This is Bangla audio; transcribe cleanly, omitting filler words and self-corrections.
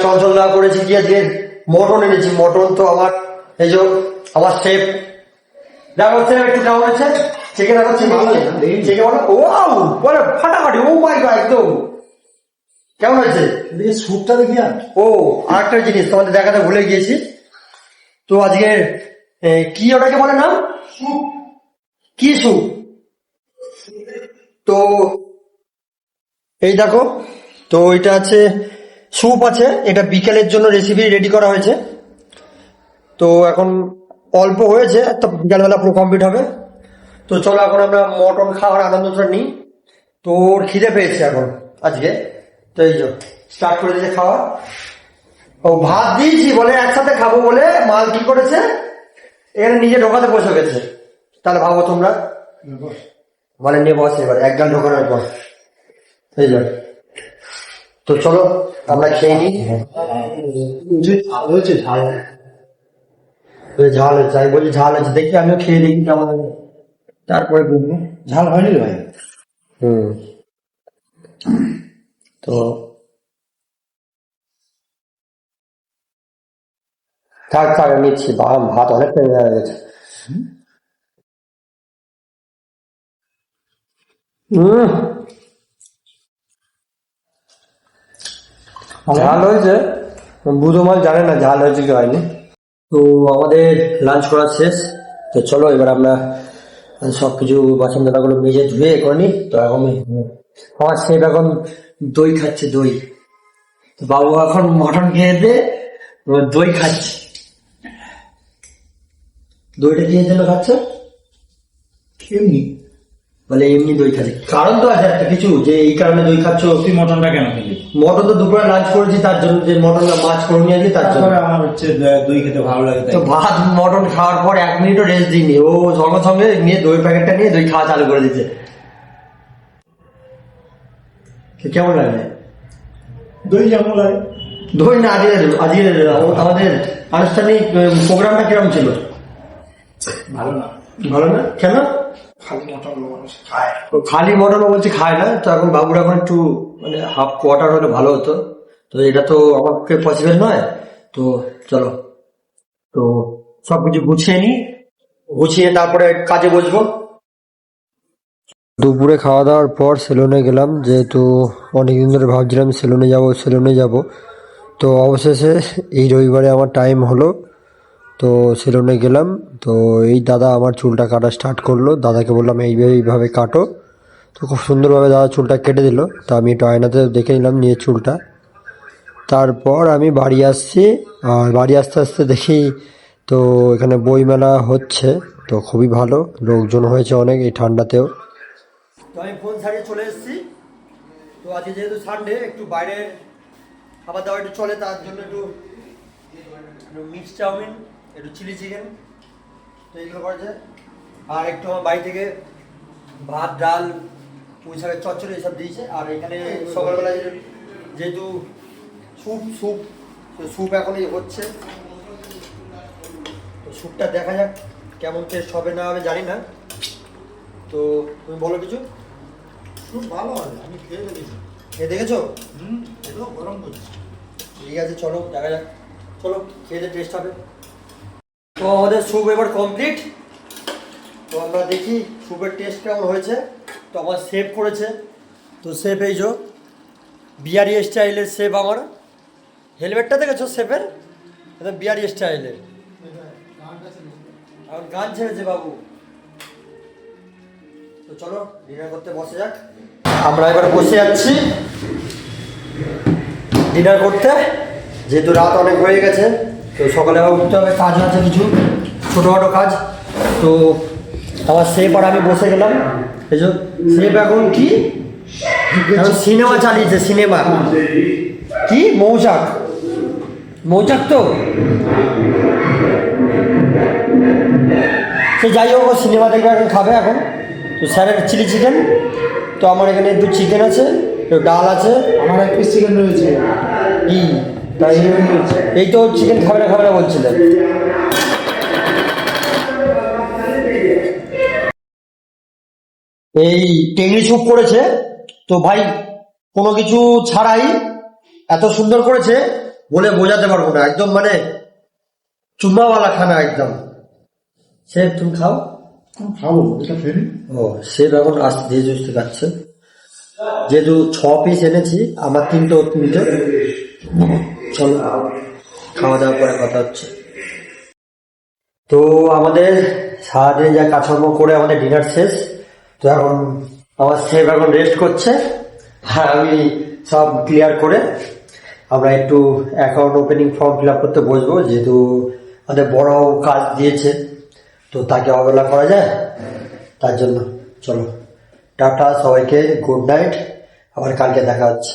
চঞ্চল না করেছি কি আজকে মটন এনেছি। মটন তো আমার এই যে আমার শেফ দেখো একটু কেমন আছে চিকেন। এখন চিকেন বলে ফাটাফাটি। ও মাই গড একদম কেমন হয়েছে স্যুপটা দেখি। ও আরেকটা জিনিস তোমাদের দেখাতে ভুলে গিয়েছি। তো আজকে কি ওটাকে বলে নাম কি স্যুপ। তো এই দেখো, তো এটা আছে স্যুপ আছে। এটা বিকেলের জন্য রেসিপি রেডি করা হয়েছে। তো এখন অল্প হয়েছে, তো বিকালবেলা পুরো কমপ্লিট হবে। তো চলো এখন আমরা মটন খাওয়ার আনন্দটা নিই। তো ওর খিদে পেয়েছে এখন আজকে, তো এই যে স্টার্ট করে দিয়েছে খাওয়া। ও ভাত দিয়েছি বলে একসাথে খাবো বলে মাল কি করেছে এখানে নিজে ঢোকাতে বসে গেছে। তাহলে ভাবো তোমরা, বলে নিয়ে বসে এবার এক গাল ঢোকানোর পর এই যে। তো চলো আমরা খেয়ে নিই। ঝাল হয়েছে আমি বলছি ঝাল হয়েছে, দেখি আমিও খেয়ে দেখি কেমন হবে তারপরে বুঝবো। ঝাল হয়নি ভাই। তো থাক থাক নিচ্ছি, ভাত অনেকটা হয়ে গেছে। ঝাল হয়েছে, বুধো মাল জানে না ঝাল হয়েছে কি হয়নি। তো আমাদের লাঞ্চ করা শেষ। তো চলো এবার আমরা সবকিছু বাসন দাদাগুলো মেজে ধুয়ে করে নি। তো এখন আমার শেফ এখন দই খাচ্ছে, দই। তো বাবু এখন মটন খেয়ে দই খাচ্ছে। দইটা কি জন্য খাচ্ছে? এমনি বলে এমনি দই খাচ্ছে, কারণ তো আছে একটা কিছু যে এই কারণে দই খাচ্ছ। তুই মটনটা কেন খেলি? মটন তো দুপুরে লাঞ্চ করেছি তার জন্য, যে মটন মাছ করে নিয়ে আসি তার জন্য। আমার হচ্ছে দই খেতে ভালো লাগে। তো ভাত মটন খাওয়ার পর 1 মিনিটও রেস্ট দিইনি, ও সঙ্গে সঙ্গে নিয়ে দই প্যাকেটটা নিয়ে দই খাওয়া চালু করে দিচ্ছে। কেমন লাগে দই যেমন লাগে? দই না, আজকে আমাদের আনুষ্ঠানিক প্রোগ্রামটা কিরকম ছিল? ভালো না। ভালো না কেন? খালি মটন মানুষ খায়। খালি মটনও বলছি খায় না। তো এখন বাবুর এখন একটু মানে হাফ কোয়ার্টার হলে ভালো হতো। তো এটা তো আমার পক্ষে পসিবল নয়। তো চলো তো সবকিছু গুছিয়ে নি, গুছিয়ে তারপরে কাজে বসবো। দুপুরে খাওয়া দাওয়ার পর সেলুনে গেলাম, যেহেতু অনেকদিন ধরে ভাবছিলাম সেলুনে যাব। তো অবশেষে এই রবিবারে আমার টাইম হলো, তো সেলুনে গেলাম। তো এই দাদা আমার চুলটা কাটা স্টার্ট করলো। দাদাকে বললাম এইভাবে কাটো। তো খুব সুন্দরভাবে দাদা চুলটা কেটে দিল। তো আমি একটু আয়নাতে দেখে নিলাম নিয়ে চুলটা। তারপর আমি বাড়ি আসছি, আর বাড়ি আসতে আসতে দেখি তো এখানে বইমেলা হচ্ছে। তো খুবই ভালো, লোকজন হয়েছে অনেক এই ঠান্ডাতেও। তো আমি ফোন ছাড়িয়ে চলে এসেছি। তো আজকে যেহেতু সানডে, একটু বাইরে খাবার দাবার একটু চলে, তার জন্য একটু মিক্স চাউমিন, একটু চিলি চিকেন, তো এইগুলো করেছে। আর একটু আমার বাড়ি থেকে ভাত ডাল পুঁই শাকের চচ্চড়ি এসব দিয়েছে। আর এখানে সকালবেলায় যেহেতু স্যুপ এখনই হচ্ছে, তো স্যুপটা দেখা যাক কেমন টেস্ট হবে না হবে জানি না। তো তুমি বলো কিছু। খুব ভালো হবে, আমি খেয়ে ফেলেছি। খেয়ে দেখেছো? এটাও গরম করছি। ঠিক আছে চলো দেখা যাক, চলো খেয়ে টেস্ট হবে। তো আমাদের স্যুপ এবার কমপ্লিট। তো আমরা দেখি স্যুপের টেস্ট কেমন হয়েছে। তো আমার শেফ করেছে। তো শেফ এই যে বিহারি স্টাইলের শেফ। আমার হেলমেটটা দেখেছো শেফের? একদম বিহারি স্টাইলের। এখন গান ছেড়েছে বাবু। তো চলো ডিনার করতে বসে যাক। আমরা এবার বসে যাচ্ছি ডিনার করতে, যেহেতু রাত অনেক হয়ে গেছে। তো সকালে আবার উঠতে হবে, কাজ আছে কিছু ছোটোখাটো কাজ। তো আমার শেফ আর আমি বসে গেলাম। এই যে শেফ এখন কি সিনেমা চালিয়েছে, সিনেমা কি মৌচাক তো সে যাই হোক, সিনেমা দেখবে এখন, খাবে এখন। তো স্যারের চিলি চিকেন, তো আমার এখানে একটু চিকেন আছে, একটু ডাল আছে। আমার এক পিস চিকেন রয়েছে। কি তাই? এই তো চিকেন খাবে না বলছিলেন। এই টেংরি স্যুপ করেছে। তো ভাই কোনো কিছু ছাড়াই এত সুন্দর করেছে, বলে বোঝাতে পারবো না, একদম মানে চুম্মাওয়ালা খানা একদম। সে তুমি খাও। খাবো, এটা ফেরি। ও সে এখন আসতে ধীরে সুস্থে খাচ্ছে, যেহেতু 6 পিস এনেছি, আমার 3টে ওর 3টে। চলো খাওয়া দাওয়ার পরে কথা হচ্ছে। তো আমাদের সারাদিন যা কাজকর্ম করে আমাদের ডিনার শেষ। তো এখন আমার সেফ এখন রেস্ট করছে, আর আমি সব ক্লিয়ার করে আমরা একটু account opening form fill up করতে বসবো, যেহেতু আমাদের বড় কাজ দিয়েছে, তো তাকে অবহেলা করা যায়, তার জন্য। চলো টাটা সবাইকে, গুড নাইট, আবার কালকে দেখা হচ্ছে।